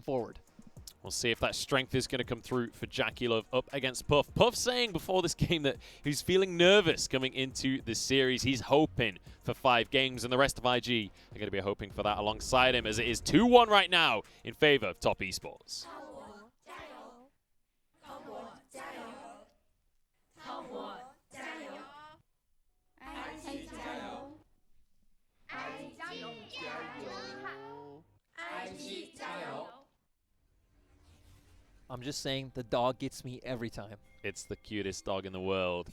forward. We'll see if that strength is going to come through for JackieLove up against Puff. Puff saying before this game that he's feeling nervous coming into this series. He's hoping for 5 games, and the rest of IG are going to be hoping for that alongside him, as it is 2-1 right now in favor of Top Esports. I'm just saying, the dog gets me every time. It's the cutest dog in the world.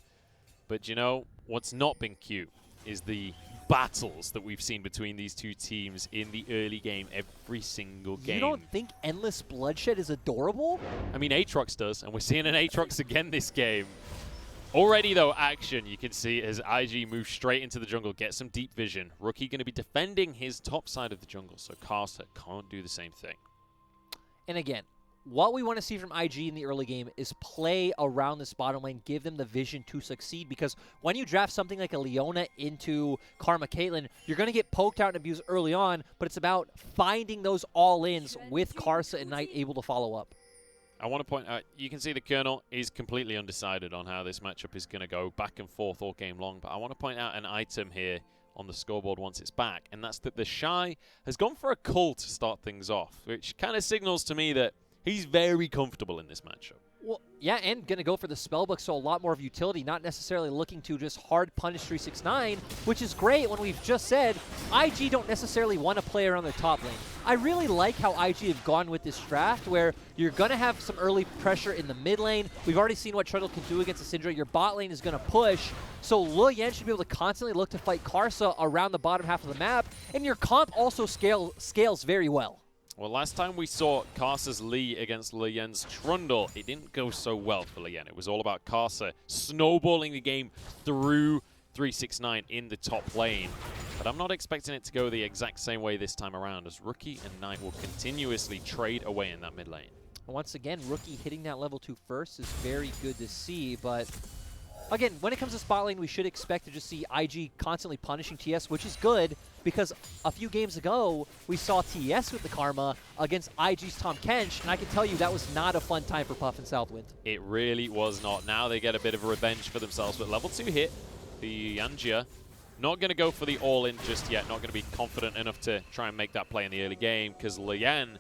But you know, what's not been cute is the battles that we've seen between these two teams in the early game every single game. You don't think endless bloodshed is adorable? I mean, Aatrox does, and we're seeing an Aatrox again this game. Already, though, action, you can see as IG moves straight into the jungle, get some deep vision. Rookie going to be defending his top side of the jungle, so Caster can't do the same thing. And again, what we want to see from IG in the early game is play around this bottom lane, give them the vision to succeed, because when you draft something like a Leona into Karma Caitlyn, you're going to get poked out and abused early on, but it's about finding those all-ins with Karsa and Knight able to follow up. I want to point out, you can see the Colonel is completely undecided on how this matchup is going to go back and forth all game long, but I want to point out an item here on the scoreboard once it's back, and that's that the Shy has gone for a cull to start things off, which kind of signals to me that he's very comfortable in this matchup. Well, yeah, and going to go for the spellbook, so a lot more of utility, not necessarily looking to just hard punish 369, which is great when we've just said IG don't necessarily want to play around their top lane. I really like how IG have gone with this draft, where you're going to have some early pressure in the mid lane. We've already seen what Turtle can do against the Syndra. Your bot lane is going to push, so Lilian should be able to constantly look to fight Karsa around the bottom half of the map, and your comp also scales very well. Well, last time we saw Karsa's Lee against Lien's Trundle, it didn't go so well for Lien. It was all about Karsa snowballing the game through 369 in the top lane. But I'm not expecting it to go the exact same way this time around, as Rookie and Knight will continuously trade away in that mid lane. Once again, Rookie hitting that level 2 first is very good to see, but again, when it comes to spot lane, we should expect to just see IG constantly punishing TS, which is good, because a few games ago, we saw TES with the Karma against IG's Tom Kench, and I can tell you that was not a fun time for Puff and Southwind. It really was not. Now they get a bit of revenge for themselves, but level 2 hit, the Yanjia, not going to go for the all-in just yet, not going to be confident enough to try and make that play in the early game, because Lien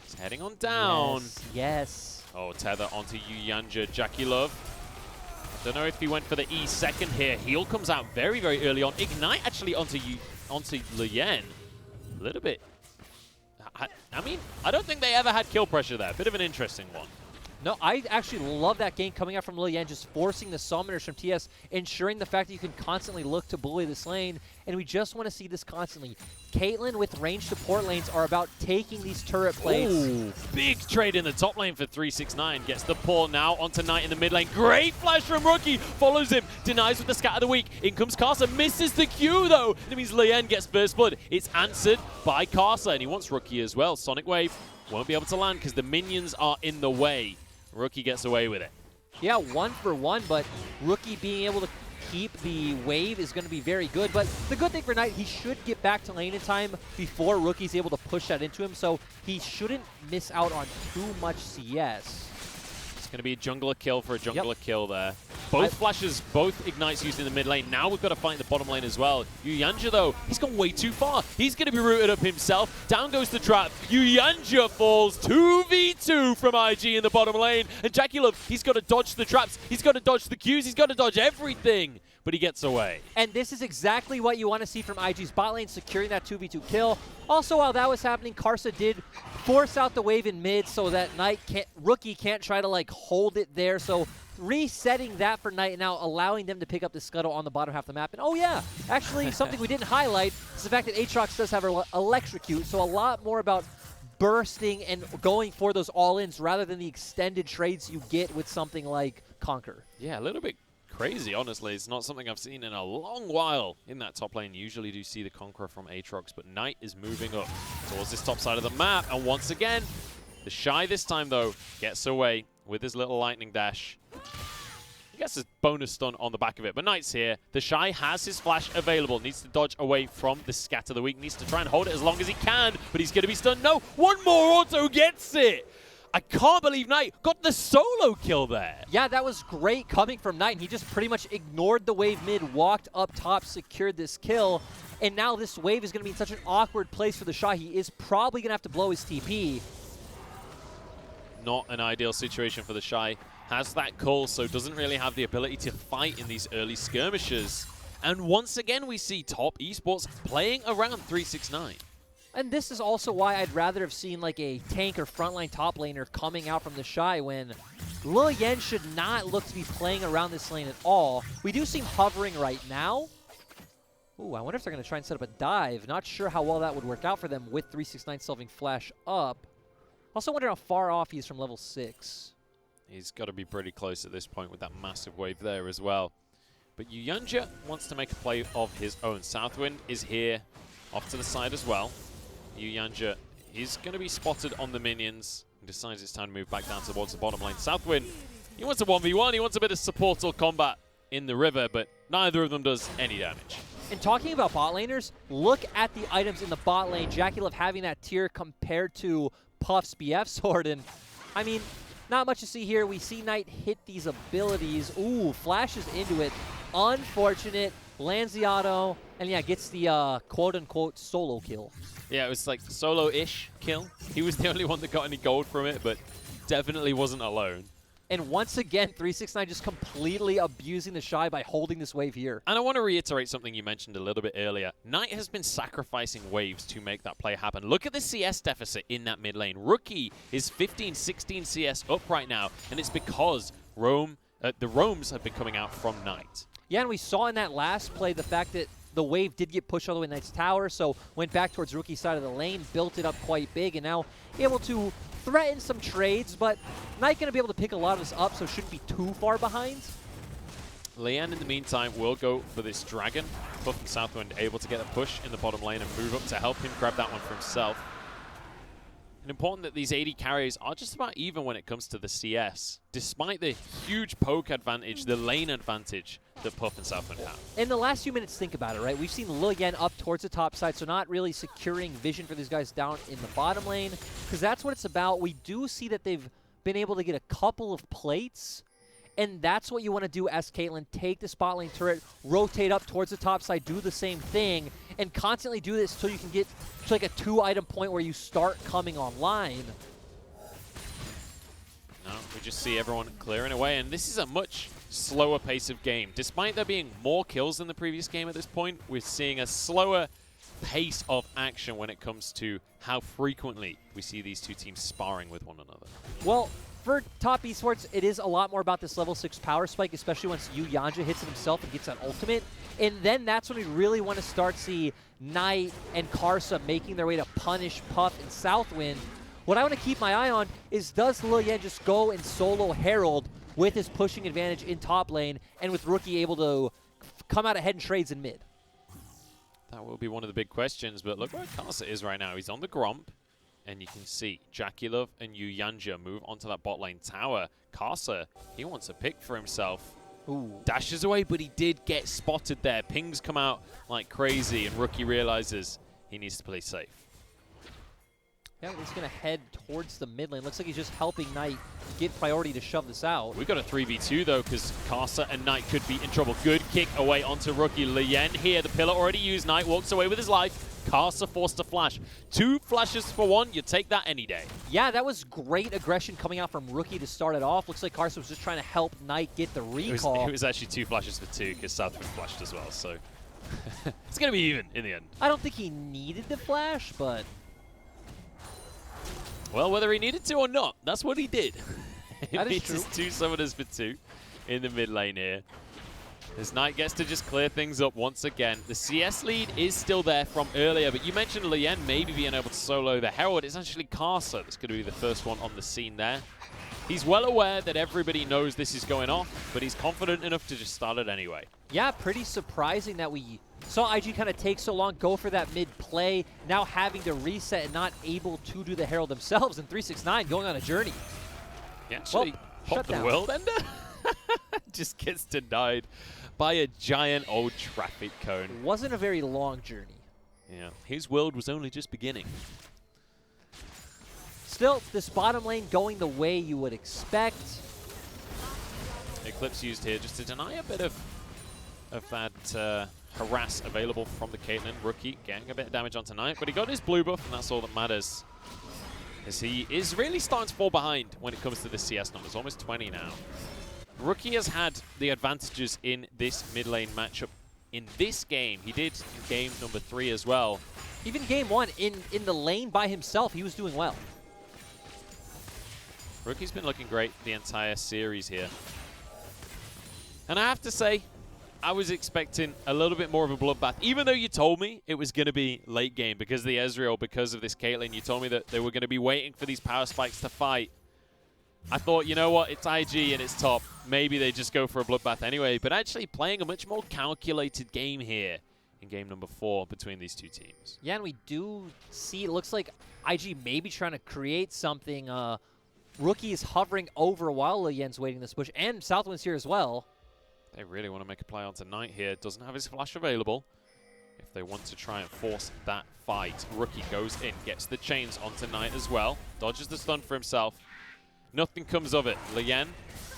is heading on down. Yes. Oh, tether onto Yanjia, JackieLove. Don't know if he went for the E second here. Heal comes out very, very early on. Ignite actually onto Lien. A little bit. I mean, I don't think they ever had kill pressure there. Bit of an interesting one. No, I actually love that game coming out from Lilian, just forcing the summoners from TS, ensuring the fact that you can constantly look to bully this lane, and we just want to see this constantly. Caitlyn with range support lanes are about taking these turret plates. Ooh, big trade in the top lane for 369. Gets the pull now onto Knight in the mid lane. Great flash from Rookie. Follows him. Denies with the scatter of the week. In comes Karsa. Misses the Q though. That means Lien gets first blood. It's answered by Karsa, and he wants Rookie as well. Sonic Wave won't be able to land because the minions are in the way. Rookie gets away with it. Yeah, 1-for-1, but Rookie being able to keep the wave is going to be very good. But the good thing for Knight, he should get back to lane in time before Rookie's able to push that into him, so he shouldn't miss out on too much CS. It's going to be a jungler kill for a jungler kill there. Both flashes, both ignites used in the mid lane. Now we've got to fight the bottom lane as well. Yuyanja, though, he's gone way too far. He's going to be rooted up himself. Down goes the trap. Yuyanja falls 2v2 from IG in the bottom lane. And JackieLove, he's got to dodge the traps. He's got to dodge the Qs. He's got to dodge everything. But he gets away. And this is exactly what you want to see from IG's bot lane, securing that 2v2 kill. Also, while that was happening, Karsa did force out the wave in mid so that Rookie can't try to like hold it there. So resetting that for Knight, and now allowing them to pick up the scuttle on the bottom half of the map. And oh yeah, actually something we didn't highlight is the fact that Aatrox does have Electrocute, so a lot more about bursting and going for those all-ins rather than the extended trades you get with something like Conquer. Yeah, a little bit crazy, honestly. It's not something I've seen in a long while in that top lane. Usually do see the Conqueror from Aatrox, but Knight is moving up towards this top side of the map. And once again, the Shy this time, though, gets away with his little lightning dash. gets a bonus stun on the back of it. But Knight's here. The Shy has his flash available. Needs to dodge away from the Scatter the Weak. Needs to try and hold it as long as he can. But he's going to be stunned. No, one more auto gets it. I can't believe Knight got the solo kill there. Yeah, that was great coming from Knight, and he just pretty much ignored the wave mid, walked up top, secured this kill, and now this wave is going to be in such an awkward place for the Shy. He is probably going to have to blow his TP. Not an ideal situation for the Shy. Has that call, so doesn't really have the ability to fight in these early skirmishes. And once again, we see top esports playing around 369. And this is also why I'd rather have seen like a tank or frontline top laner coming out from the Shy when Lil Yen should not look to be playing around this lane at all. We do see him hovering right now. Ooh, I wonder if they're going to try and set up a dive. Not sure how well that would work out for them with 369 solving flash up. Also wonder how far off he is from level 6. He's got to be pretty close at this point with that massive wave there as well. But Yuyanja wants to make a play of his own. Southwind is here off to the side as well. Yuyanja is going to be spotted on the minions. He decides it's time to move back down towards the bottom lane. Southwind, he wants a 1v1. He wants a bit of support or combat in the river, but neither of them does any damage. And talking about bot laners, look at the items in the bot lane. JackeyLove having that tier compared to Puff's BF sword. And, I mean, not much to see here. We see Knight hit these abilities. Ooh, flashes into it. Unfortunate. Lands the auto. And, yeah, gets the quote-unquote solo kill. Yeah, it was like solo-ish kill. He was the only one that got any gold from it, but definitely wasn't alone. And once again, 369 just completely abusing the Shy by holding this wave here. And I want to reiterate something you mentioned a little bit earlier. Knight has been sacrificing waves to make that play happen. Look at the CS deficit in that mid lane. Rookie is 15, 16 CS up right now, and it's because the roams have been coming out from Knight. Yeah, and we saw in that last play the fact that the wave did get pushed all the way to Knight's tower, so went back towards Rookie's side of the lane, built it up quite big, and now able to threaten some trades, but Knight going to be able to pick a lot of this up, so shouldn't be too far behind. Lian, in the meantime, will go for this dragon. Puff and Southwind able to get a push in the bottom lane and move up to help him grab that one for himself. And important that these AD carries are just about even when it comes to the CS, despite the huge poke advantage, the lane advantage that Puff and Southwind have. In the last few minutes, think about it, right? We've seen Lil Yen up towards the top side, so not really securing vision for these guys down in the bottom lane, because that's what it's about. We do see that they've been able to get a couple of plates, and that's what you want to do as Caitlyn. Take the spot lane turret, rotate up towards the top side, do the same thing, and constantly do this until you can get to like a 2-item point where you start coming online. No, we just see everyone clearing away, and this is a much slower pace of game. Despite there being more kills than the previous game at this point, we're seeing a slower pace of action when it comes to how frequently we see these two teams sparring with one another. Well, for top esports, it is a lot more about this level 6 power spike, especially once Yuyanja hits it himself and gets that ultimate. And then that's when we really want to start see Knight and Karsa making their way to punish Puff and Southwind. What I want to keep my eye on is, does Lil Yen just go and solo Herald with his pushing advantage in top lane, and with Rookie able to come out ahead in trades in mid? That will be one of the big questions, but look where Karsa is right now. He's on the Gromp, and you can see JackeyLove and Yuyanja move onto that bot lane tower. Karsa, he wants a pick for himself. Ooh. Dashes away, but he did get spotted there. Pings come out like crazy, and Rookie realizes he needs to play safe. Yeah, he's going to head towards the mid lane. Looks like he's just helping Knight get priority to shove this out. We've got a 3v2 though, because Karsa and Knight could be in trouble. Good kick away onto Rookie. Lien here, the pillar already used. Knight walks away with his life. Karsa forced to flash. 2 flashes for 1, you take that any day. Yeah, that was great aggression coming out from Rookie to start it off. Looks like Karsa was just trying to help Knight get the recall. It was actually 2 flashes for 2, because Southwind flashed as well, so it's going to be even in the end. I don't think he needed the flash, but... Well, whether he needed to or not, that's what he did. That is It true. is 2 summoners for 2 in the mid lane here. As Knight gets to just clear things up once again. The CS lead is still there from earlier, but you mentioned Lien maybe being able to solo the Herald. It's actually Karsa that's going to be the first one on the scene there. He's well aware that everybody knows this is going off, but he's confident enough to just start it anyway. Yeah, pretty surprising that we saw IG kind of take so long, go for that mid play, now having to reset and not able to do the Herald themselves, and 369 going on a journey. He actually popped the world ender? just gets denied by a giant old traffic cone. It wasn't a very long journey. Yeah, his world was only just beginning. Still, this bottom lane going the way you would expect. Eclipse used here just to deny a bit of that harass available from the Caitlyn. Rookie getting a bit of damage on tonight, but he got his blue buff, and that's all that matters. As he is really starting to fall behind when it comes to the CS numbers, almost 20 now. Rookie has had the advantages in this mid lane matchup in this game. He did in game number 3 as well. Even game 1, in the lane by himself, he was doing well. Rookie's been looking great the entire series here. And I have to say, I was expecting a little bit more of a bloodbath, even though you told me it was going to be late game because of the Ezreal, because of this Caitlyn. You told me that they were going to be waiting for these power spikes to fight. I thought, you know what, it's IG and it's top. Maybe they just go for a bloodbath anyway, but actually playing a much more calculated game here in game number 4 between these two teams. Yeah, and we do see, it looks like IG maybe trying to create something. Rookie is hovering over while Lien's waiting this push, and Southwind's here as well. They really want to make a play on tonight here. Doesn't have his flash available. If they want to try and force that fight, Rookie goes in, gets the chains on tonight as well. Dodges the stun for himself. Nothing comes of it. Lien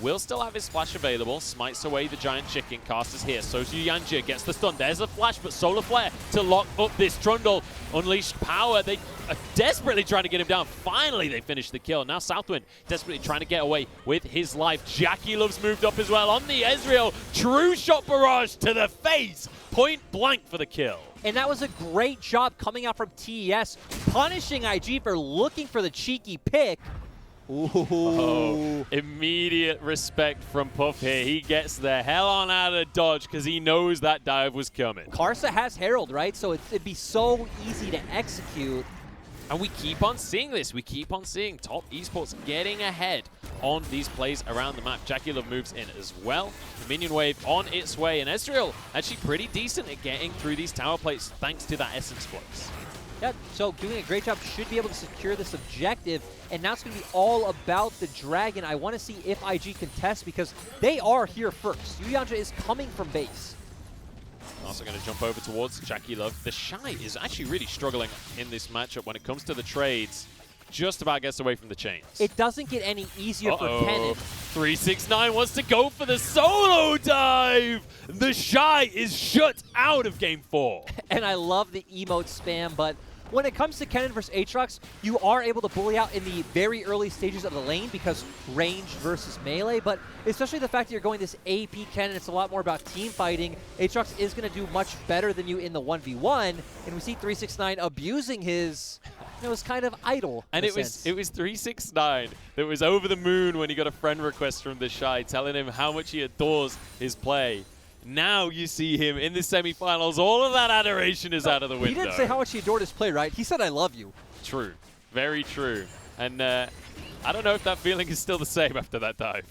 will still have his flash available. Smites away the giant chicken. Casters here. So's Yuyanjia gets the stun. There's a flash, but Solar Flare to lock up this Trundle. Unleashed power. They are desperately trying to get him down. Finally, they finish the kill. Now Southwind desperately trying to get away with his life. Jackie Love's moved up as well on the Ezreal. True shot barrage to the face. Point blank for the kill. And that was a great job coming out from TES, punishing IG for looking for the cheeky pick. Ooh. Oh, immediate respect from Puff here. He gets the hell on out of Dodge because he knows that dive was coming. Karsa has Herald, right? So it'd be so easy to execute. And we keep on seeing this. We keep on seeing top esports getting ahead on these plays around the map. Jackie Love moves in as well. The minion wave on its way. And Ezreal actually pretty decent at getting through these tower plates thanks to that Essence Flux. Yeah, so doing a great job, should be able to secure this objective. And now it's going to be all about the Dragon. I want to see if IG can test because they are here first. Yuyanjia is coming from base. Also going to jump over towards Jackie Love. The Shy is actually really struggling in this matchup when it comes to the trades. Just about gets away from the chains. It doesn't get any easier for Kennen. 369 wants to go for the solo dive. The Shy is shut out of game 4. And I love the emote spam, but when it comes to Kennen versus Aatrox, you are able to bully out in the very early stages of the lane because range versus melee, but especially the fact that you're going this AP Kennen, it's a lot more about team fighting. Aatrox is going to do much better than you in the 1v1, and we see 369 abusing his, it was kind of idle. And it was 369 that was over the moon when he got a friend request from the Shy telling him how much he adores his play. Now you see him in the semifinals. All of that adoration is out of the window. He didn't say how much he adored his play, right? He said, "I love you." True. Very true. And I don't know if that feeling is still the same after that dive.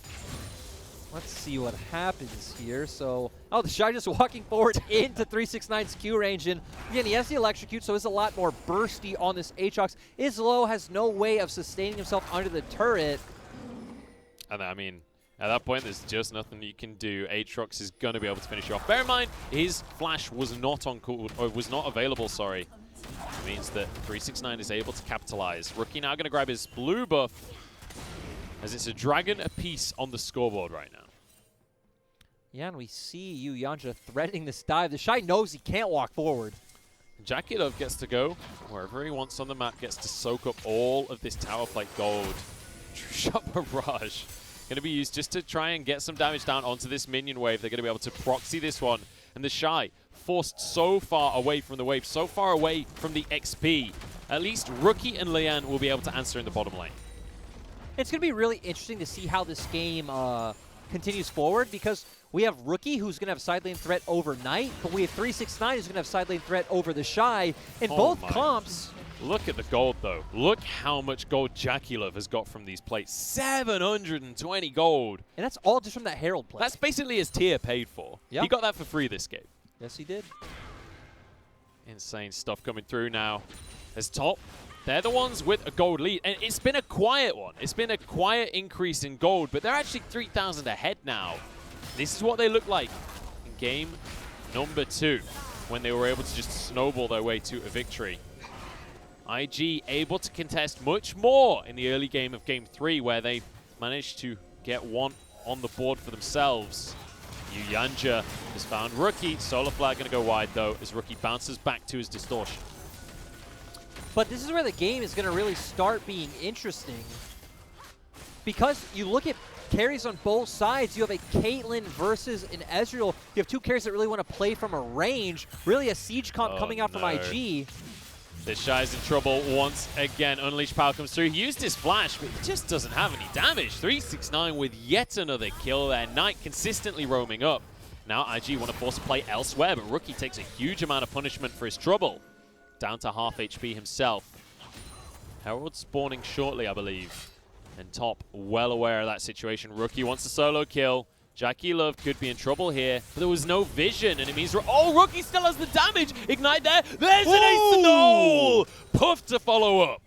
Let's see what happens here. So, the Shy just walking forward into 369's Q range. And again, he has the electrocute, so it's a lot more bursty on this Aatrox. Islo has no way of sustaining himself under the turret. And I mean, at that point, there's just nothing you can do. Aatrox is going to be able to finish you off. Bear in mind, his flash was not on cool, or was not available, sorry. It means that 369 is able to capitalize. Rookie now going to grab his blue buff, as it's a dragon apiece on the scoreboard right now. Yeah, and we see Yuyanjia threatening this dive. The Shy knows he can't walk forward. Jackie Love gets to go wherever he wants on the map, gets to soak up all of this tower plate gold. True shot barrage. Going to be used just to try and get some damage down onto this minion wave. They're going to be able to proxy this one. And the Shy forced so far away from the wave, so far away from the XP. At least Rookie and Lian will be able to answer in the bottom lane. It's going to be really interesting to see how this game continues forward because we have Rookie who's going to have side lane threat over Knight, but we have 369 who's going to have side lane threat over the Shy. In both comps... Look at the gold, though. Look how much gold Jackie Love has got from these plates. 720 gold. And that's all just from that Herald play. That's basically his tier paid for. Yep. He got that for free this game. Yes, he did. Insane stuff coming through now. As top, they're the ones with a gold lead. And it's been a quiet one. It's been a quiet increase in gold, but they're actually 3,000 ahead now This is what they look like in game number 2, when they were able to just snowball their way to a victory. IG able to contest much more in the early game of game 3, where they managed to get one on the board for themselves. Yuyanja has found Rookie. Solar Flare going to go wide, though, as Rookie bounces back to his distortion. But this is where the game is going to really start being interesting. Because you look at carries on both sides. You have a Caitlyn versus an Ezreal. You have 2 carries that really want to play from a range. Really a siege comp coming out from IG. The Shy's in trouble once again. Unleashed Power comes through. He used his flash, but he just doesn't have any damage. 369 with yet another kill there. Knight consistently roaming up. Now IG want to force a play elsewhere, but Rookie takes a huge amount of punishment for his trouble. Down to half HP himself. Herald spawning shortly, I believe. And Top well aware of that situation. Rookie wants a solo kill. Jackie Love could be in trouble here, but there was no vision, and it means Rookie still has the damage. Ignite there. There's an ace to null. Puff to follow up.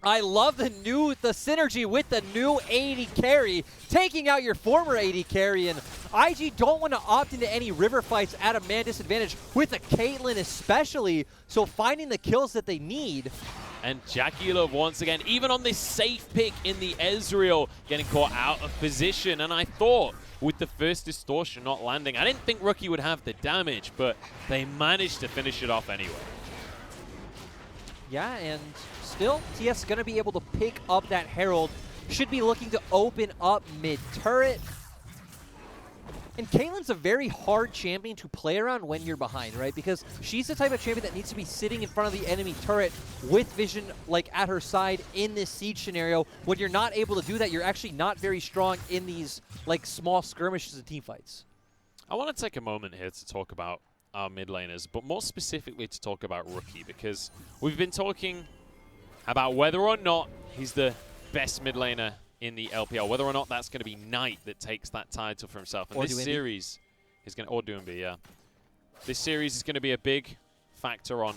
I love the synergy with the new AD carry, taking out your former AD carry, and IG don't want to opt into any river fights at a man disadvantage with the Caitlyn especially, so finding the kills that they need. And Jackie Love once again, even on this safe pick in the Ezreal, getting caught out of position. And I thought with the first distortion not landing, I didn't think Rookie would have the damage, but they managed to finish it off anyway. Yeah, and still, TS is going to be able to pick up that Herald. Should be looking to open up mid-turret. And Caitlyn's a very hard champion to play around when you're behind, right? Because she's the type of champion that needs to be sitting in front of the enemy turret with vision like at her side in this siege scenario. When you're not able to do that, you're actually not very strong in these like small skirmishes and team fights. I want to take a moment here to talk about our mid laners, but more specifically to talk about Rookie, because we've been talking about whether or not he's the best mid laner in the LPL, whether or not that's going to be Knight that takes that title for himself. And this series is going to, or Doomby, yeah. This series is going to be a big factor on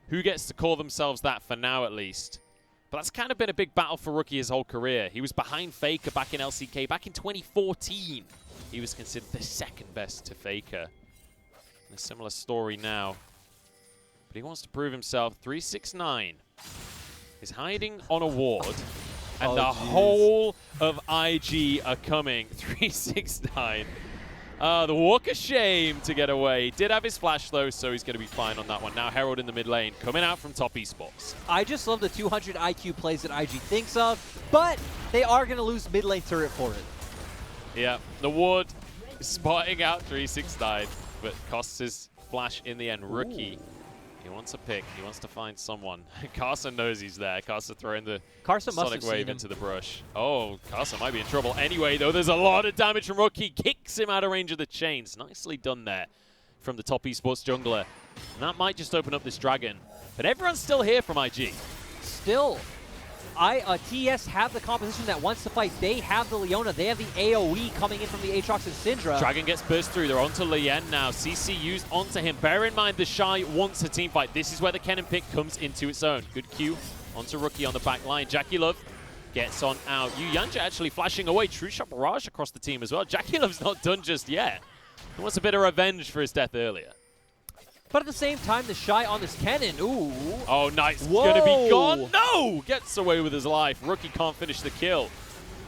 who gets to call themselves that for now, at least. But that's kind of been a big battle for Rookie his whole career. He was behind FLICKR back in LCK. Back in 2014, he was considered the second best to FLICKR. A similar story now. But he wants to prove himself. 369 is hiding on a ward. And the whole of IG are coming. 369. The Walk of Shame to get away. He did have his flash, though, so he's going to be fine on that one. Now Herald in the mid lane, coming out from top Esports. I just love the 200 IQ plays that IG thinks of, but they are going to lose mid lane turret for it. Yeah, the ward is spotting out 369, but costs his flash in the end. Rookie. He wants a pick. He wants to find someone. Carson knows he's there. Carson throwing the Sonic Wave into the brush. Oh, Carson might be in trouble. Anyway, though, there's a lot of damage from Rookie. Kicks him out of range of the chains. Nicely done there from the top Esports jungler. And that might just open up this dragon. But everyone's still here from IG. Still. TES have the composition that wants to fight. They have the Leona. They have the AoE coming in from the Aatrox and Syndra. Dragon gets burst through. They're onto Lien now. CC used onto him. Bear in mind, the Shy wants a team fight. This is where the Kennen pick comes into its own. Good Q onto Rookie on the back line. Jackie Love gets on out. Yuyanja actually flashing away. True Shot Barrage across the team as well. Jackie Love's not done just yet. He wants a bit of revenge for his death earlier. But at the same time, the Shy on this Kennen, ooh. Oh, nice. Gonna be gone. No! Gets away with his life. Rookie can't finish the kill.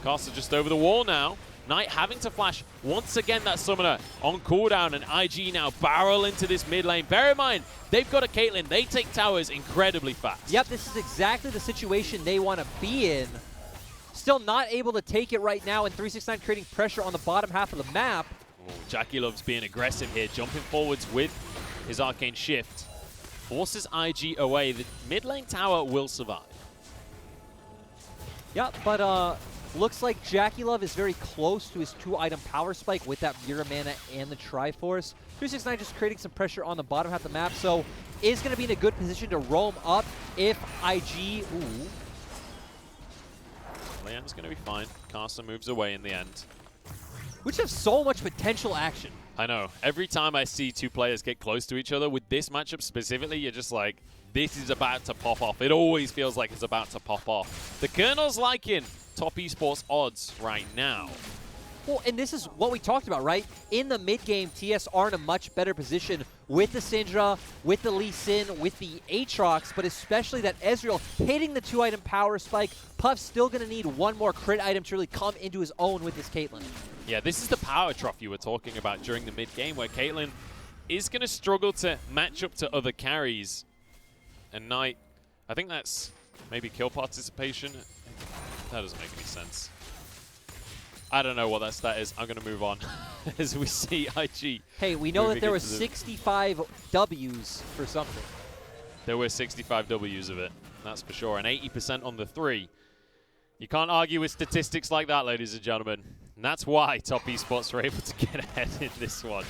Castle just over the wall now. Knight having to flash once again that summoner on cooldown, and IG now barrel into this mid lane. Bear in mind, they've got a Caitlyn. They take towers incredibly fast. Yep, this is exactly the situation they want to be in. Still not able to take it right now, and 369 creating pressure on the bottom half of the map. Oh, Jackie Love's being aggressive here, jumping forwards with his Arcane Shift. Forces IG away. The mid lane tower will survive. Yeah, but looks like Jackie Love is very close to his 2-item power spike with that Mira Mana and the Triforce. 369 just creating some pressure on the bottom half of the map, so is going to be in a good position to roam up if IG... Ooh. Leon's going to be fine. Carson moves away in the end. Which have so much potential action. I know. Every time I see two players get close to each other, with this matchup specifically, you're just like, this is about to pop off. It always feels like it's about to pop off. The Colonel's liking top Esports odds right now. Well, and this is what we talked about, right? In the mid game, TS are in a much better position with the Syndra, with the Lee Sin, with the Aatrox, but especially that Ezreal hitting the 2-item power spike. Puff's still going to need one more crit item to really come into his own with this Caitlyn. Yeah, this is the power trough you were talking about during the mid game, where Caitlyn is going to struggle to match up to other carries. And Knight, I think that's maybe kill participation. That doesn't make any sense. I don't know what that stat is. I'm going to move on as we see IG. Hey, we know that there were 65 Ws for something. There were 65 Ws of it, that's for sure. And 80% on the 3. You can't argue with statistics like that, ladies and gentlemen. And that's why Top Esports were able to get ahead in this one.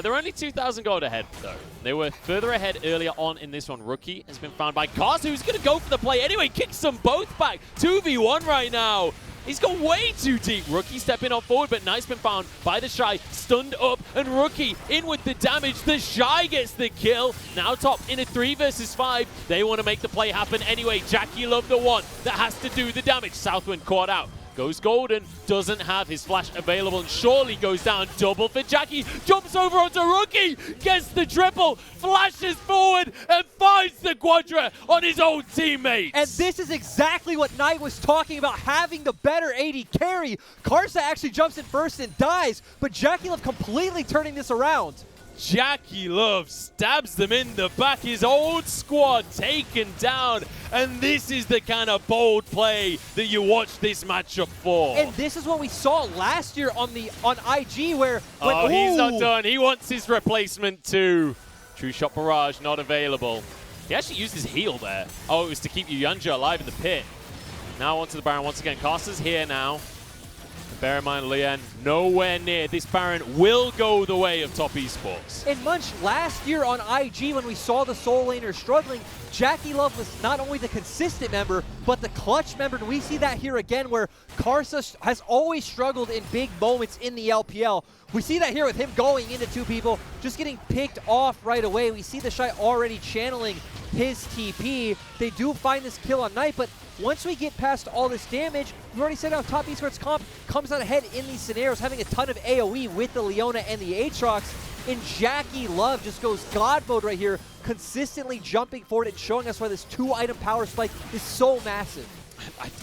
They're only 2,000 gold ahead, though. They were further ahead earlier on in this one. Rookie has been found by Karsa, who's going to go for the play anyway. Kicks them both back. 2v1 right now. He's gone way too deep. Rookie stepping on forward, but Knight's been found by the Shy. Stunned up, and Rookie in with the damage. The Shy gets the kill. Now Top in a 3 versus 5. They want to make the play happen anyway. Jackie Love, the one that has to do the damage. Southwind caught out. Goes golden, doesn't have his flash available, and surely goes down. Double for Jackie, jumps over onto Rookie, gets the triple, flashes forward, and finds the quadra on his own teammates. And this is exactly what Knight was talking about, having the better AD carry. Karsa actually jumps in first and dies, but Jackie Love completely turning this around. Jackie Love stabs them in the back. His old squad taken down. And this is the kind of bold play that you watch this matchup for. And this is what we saw last year on IG where... Oh, he's not done. He wants his replacement too. True Shot Barrage not available. He actually used his heal there. Oh, it was to keep Yanja alive in the pit. Now onto the Baron once again. Karsa's here now. Bear in mind, Leon, nowhere near. This Baron will go the way of Top Esports. And Munch, last year on IG, when we saw the Soul Laner struggling, Jackie Love was not only the consistent member, but the clutch member. And we see that here again, where Karsa has always struggled in big moments in the LPL. We see that here with him going into 2 people, just getting picked off right away. We see the Shy already channeling his TP. They do find this kill on Knight, but once we get past all this damage, we've already said how Top Esports Comp comes out ahead in these scenarios, having a ton of AoE with the Leona and the Aatrox. And Jackie Love just goes God mode right here, consistently jumping forward and showing us why this 2-item power spike is so massive.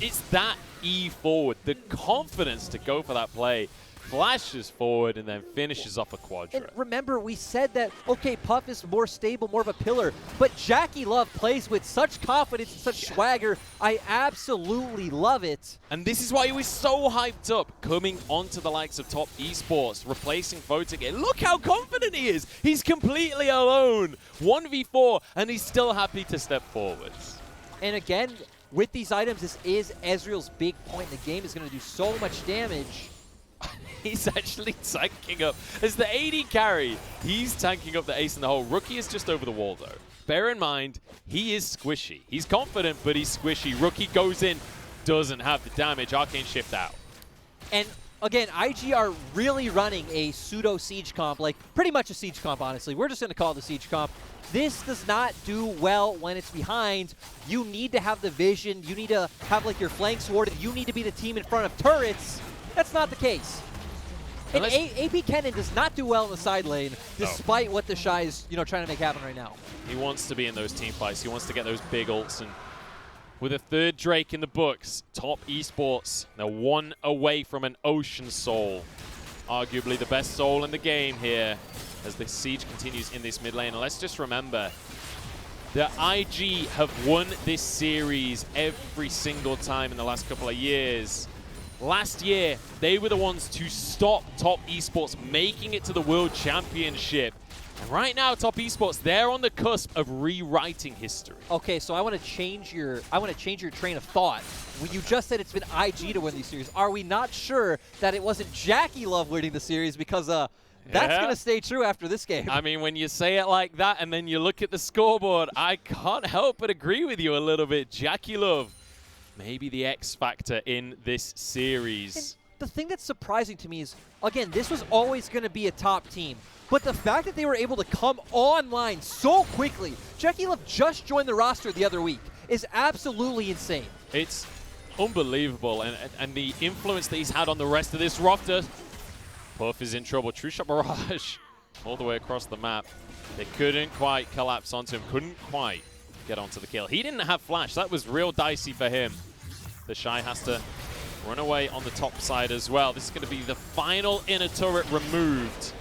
It's that E forward, the confidence to go for that play. Flashes forward and then finishes off a quadra. And remember, we said that, okay, Puff is more stable, more of a pillar, but Jackie Love plays with such confidence and such swagger. I absolutely love it. And this is why he was so hyped up coming onto the likes of Top Esports, replacing Photic. Look how confident he is. He's completely alone. 1v4, and he's still happy to step forwards. And again, with these items, this is Ezreal's big point in the game. Is going to do so much damage. He's actually tanking up. As the AD carry, he's tanking up the ace in the hole. Rookie is just over the wall, though. Bear in mind, he is squishy. He's confident, but he's squishy. Rookie goes in, doesn't have the damage. Arcane shift out. And again, IG are really running a pseudo siege comp, like pretty much a siege comp, honestly. We're just going to call it a siege comp. This does not do well when it's behind. You need to have the vision. You need to have like your flanks warded. You need to be the team in front of turrets. That's not the case. And AP Kennen does not do well in the side lane, despite what the Shy is trying to make happen right now. He wants to be in those team fights. He wants to get those big ults. And with a 3rd Drake in the books, Top Esports, they're 1 away from an Ocean Soul. Arguably the best soul in the game here as the siege continues in this mid lane. And let's just remember, the IG have won this series every single time in the last couple of years. Last year, they were the ones to stop Top Esports making it to the World Championship. And right now, Top Esports, they're on the cusp of rewriting history. Okay, so I want to change your train of thought. When you just said it's been IG to win these series, are we not sure that it wasn't Jackie Love winning the series? Because that's going to stay true after this game. I mean, when you say it like that and then you look at the scoreboard, I can't help but agree with you a little bit. Jackie Love, maybe the X factor in this series. And the thing that's surprising to me is, again, this was always going to be a top team. But the fact that they were able to come online so quickly, Jackie Love just joined the roster the other week, is absolutely insane. It's unbelievable. And the influence that he's had on the rest of this roster. Puff is in trouble. True Shot Barrage all the way across the map. They couldn't quite collapse onto him. Couldn't quite get onto the kill. He didn't have flash. That was real dicey for him. The Shy has to run away on the top side as well. This is going to be the final inner turret removed.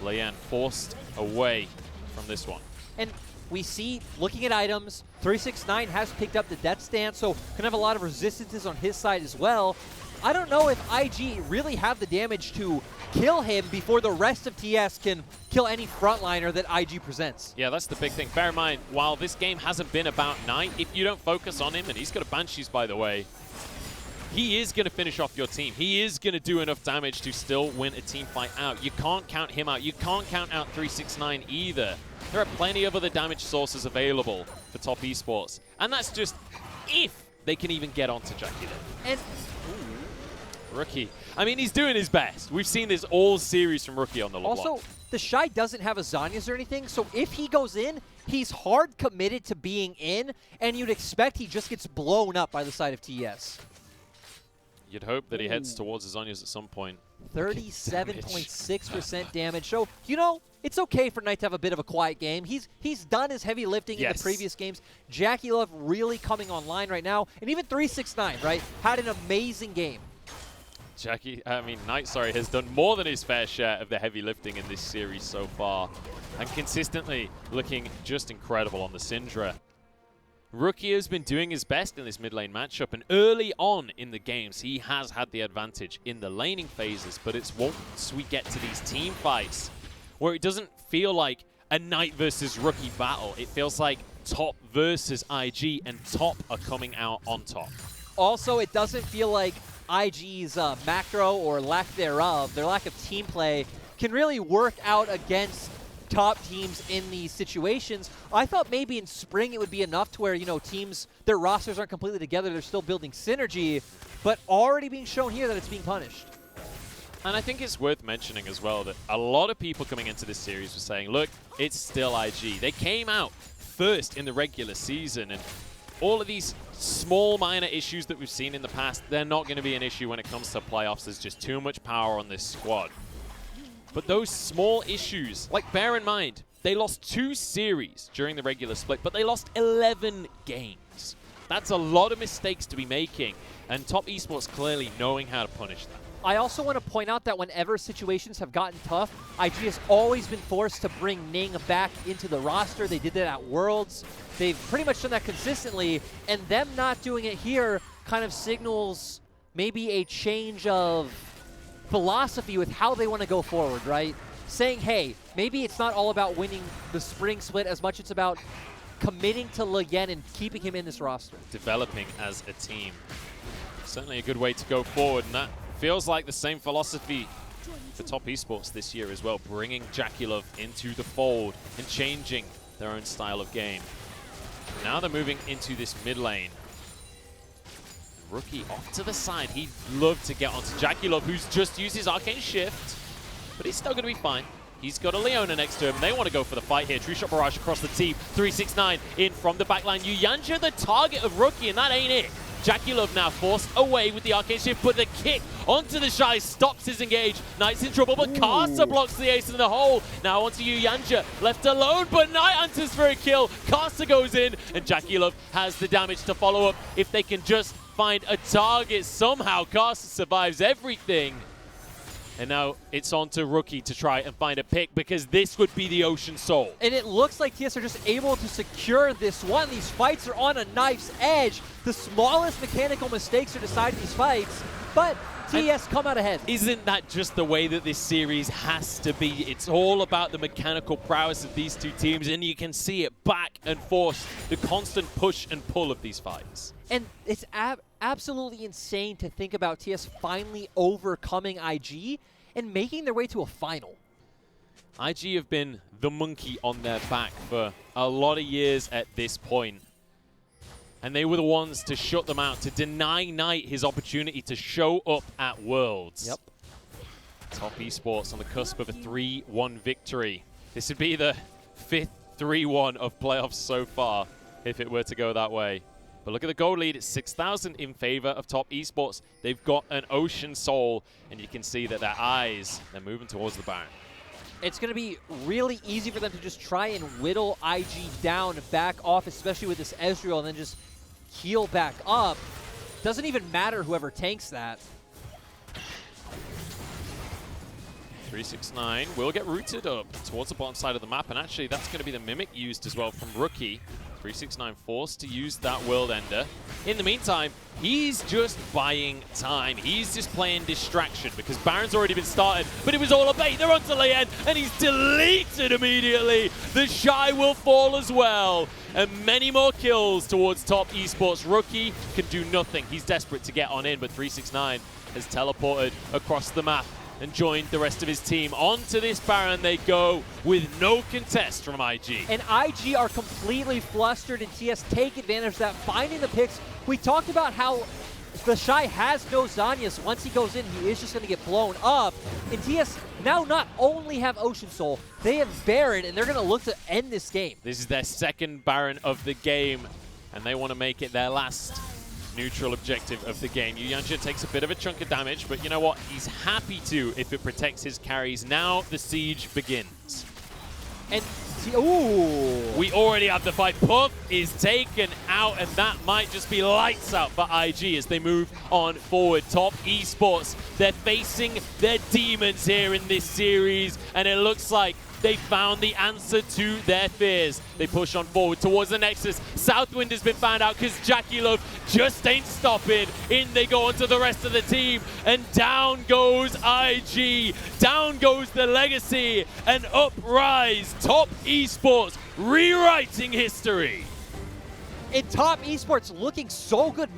Lian forced away from this one. And we see, looking at items, 369 has picked up the death stance, so can have a lot of resistances on his side as well. I don't know if IG really have the damage to kill him before the rest of TS can kill any frontliner that IG presents. Yeah, that's the big thing. Bear in mind, while this game hasn't been about Knight, if you don't focus on him, and he's got a Banshees, by the way, he is going to finish off your team. He is going to do enough damage to still win a team fight out. You can't count him out. You can't count out 369 either. There are plenty of other damage sources available for top esports. And that's just if they can even get onto Jackie then. And Rookie. I mean, he's doing his best. We've seen this all series from Rookie on the LeBlanc. also, the Shy doesn't have a Zhonya's or anything, so if he goes in, he's hard committed to being in, and you'd expect he just gets blown up by the side of TES. You'd hope that he heads towards his Zhonya's at some point. 37.6% damage. So, you know, it's okay for Knight to have a bit of a quiet game. He's done his heavy lifting in the previous games. Jackie Love really coming online right now. And even 369, right, had an amazing game. Knight, has done more than his fair share of the heavy lifting in this series so far. And consistently looking just incredible on the Syndra. Rookie has been doing his best in this mid lane matchup, and early on in the games, he has had the advantage in the laning phases, but it's once we get to these team fights where it doesn't feel like a Knight versus Rookie battle. It feels like top versus IG, and top are coming out on top. Also, it doesn't feel like IG's macro or lack thereof, their lack of team play, can really work out against top teams in these situations. I thought maybe in spring it would be enough to where, you know, teams, their rosters aren't completely together, they're still building synergy, but already being shown here that it's being punished. And I think it's worth mentioning as well that a lot of people coming into this series were saying, look, it's still IG. They came out first in the regular season, and all of these small minor issues that we've seen in the past, they're not going to be an issue when it comes to playoffs. There's just too much power on this squad. But those small issues, like bear in mind, they lost 2 series during the regular split, but they lost 11 games. That's a lot of mistakes to be making, and top esports clearly knowing how to punish that. I also want to point out that whenever situations have gotten tough, IG has always been forced to bring Ning back into the roster. They did that at Worlds. They've pretty much done that consistently, and them not doing it here kind of signals maybe a change of philosophy with how they want to go forward, right? Saying, hey, maybe it's not all about winning the spring split as much it's about committing to Lian and keeping him in this roster. Developing as a team. Certainly a good way to go forward, and that feels like the same philosophy for top esports this year as well, bringing Jackie Love into the fold and changing their own style of game. Now they're moving into this mid lane. Rookie off to the side. He'd love to get onto Jackie Love, who's just used his Arcane Shift, but he's still going to be fine. He's got a Leona next to him. They want to go for the fight here. True Shot Barrage across the team. 369 in from the backline. Yuyanja the target of Rookie, and that ain't it. Jackie Love now forced away with the Arcane Shift, but the kick onto the Shy stops his engage. Knight's in trouble, but Carter blocks the ace in the hole. Now onto Yuyanja, left alone, but Knight hunters for a kill. Carter goes in, and Jackie Love has the damage to follow up. If they can just find a target somehow, Carter survives everything. And now it's on to Rookie to try and find a pick, because this would be the Ocean Soul. And it looks like TS are just able to secure this one. These fights are on a knife's edge. The smallest mechanical mistakes are deciding these fights, but TS come out ahead. Isn't that just the way that this series has to be? It's all about the mechanical prowess of these two teams, and you can see it back and forth, the constant push and pull of these fights. And it's absolutely insane to think about TS finally overcoming IG and making their way to a final. IG have been the monkey on their back for a lot of years at this point. And they were the ones to shut them out, to deny Knight his opportunity to show up at Worlds. Yep. Top esports on the cusp of a 3-1 victory. This would be the 5th 3-1 of playoffs so far, if it were to go that way. But look at the gold lead. It's 6,000 in favor of Top Esports. They've got an Ocean Soul, and you can see that their eyes, they're moving towards the Baron. It's going to be really easy for them to just try and whittle IG down, back off, especially with this Ezreal, and then just heal back up. Doesn't even matter whoever tanks that. 369 will get rooted up towards the bottom side of the map, and actually that's going to be the Mimic used as well from Rookie. 369 forced to use that World Ender. In the meantime, he's just buying time. He's just playing distraction because Baron's already been started, but it was all a bait. They're onto Leyen, and he's deleted immediately. The Shy will fall as well, and many more kills towards Top Esports. Rookie can do nothing. He's desperate to get on in, but 369 has teleported across the map and joined the rest of his team. Onto this Baron they go with no contest from IG. And IG are completely flustered, and TS take advantage of that, finding the picks. We talked about how the Shy has no Zanyas. Once he goes in, he is just going to get blown up. And TS now not only have Ocean Soul, they have Baron, and they're going to look to end this game. This is their second Baron of the game, and they want to make it their last neutral objective of the game. Yuyanja takes a bit of a chunk of damage, but you know what? He's happy to if it protects his carries. Now the siege begins. And ooh, we already have the fight. Puff is taken out, and that might just be lights out for IG as they move on forward. Top Esports, they're facing their demons here in this series, and it looks like they found the answer to their fears. They push on forward towards the Nexus. Southwind has been found out because Jackie Love just ain't stopping. In they go onto the rest of the team, and down goes IG. Down goes the legacy, and up rise Top Esports, rewriting history. and Top Esports looking so good.